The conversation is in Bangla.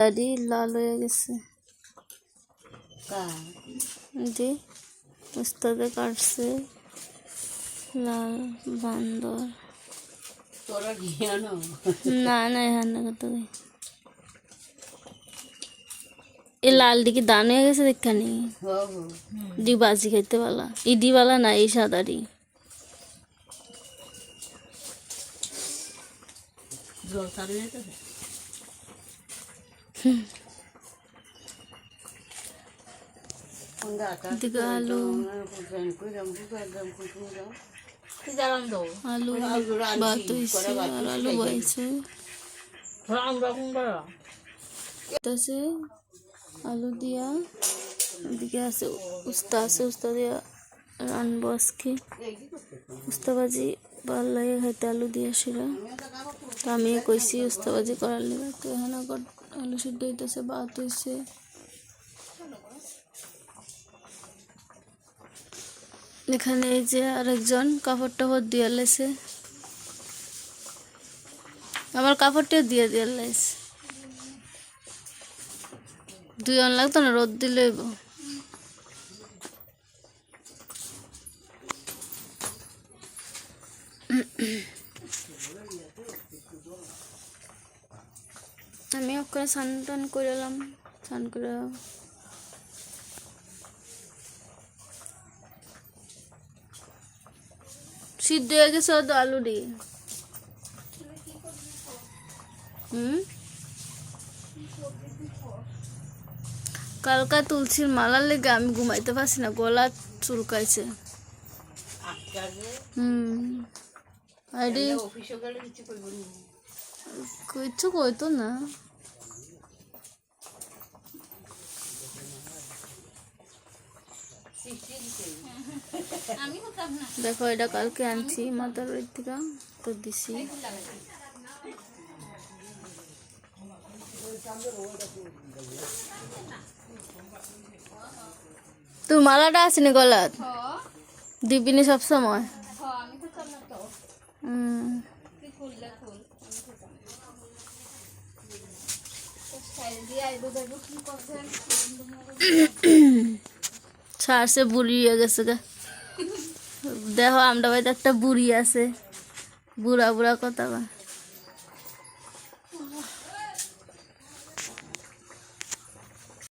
দাড়ি লাল হয়ে গেছে যে উস্তাদে কাটছে লাল বান্দর না না এখানে কত এই লাল দিকে দান হয়ে গেছে দেখানি ডি বাজি খাইতে পালা ইডি বালা না এই সাদারি আলু আলু ভাত হয়েছে আর আলু বয়েছে আলু দিয়া এদিকে আছে উস্তা দিয়া রানবো আজকে উস্তাবাজি ভাল লাগে খাইতে আলু দিয়া শিরা তো আমি কইছি উস্তাবাজি করার লিগে তো এখানে আলু সিদ্ধ হইতেছে ভাত হয়েছে এখানে এই যে আরেকজন কাপড় টাপড় দিয়ে লাইছে আমার কাপড়টাও দিয়ে লাইছে দুই অন লাগতো না রোদ দিলে আমি ওখানে স্নান টান করে এলাম স্নান করে সিদ্ধ হয়ে গেছে তো আলু দিয়ে কালকা তুলসীর মালার লেগে আমি ঘুমাইতে পারছি না গলা চুলকাইছে কিচ্ছু কইতো না দেখো এটা কালকে আনছি মাতার বাড়ির থেকে তো দিছি তোর মালাটা আছে না গলাত দিবিনি সব সময় ছাড়ছে বুড়ি হয়ে গেছে গা দেখো আমরা বাড়িতে একটা বুড়ি আছে বুড়া বুড়া কথা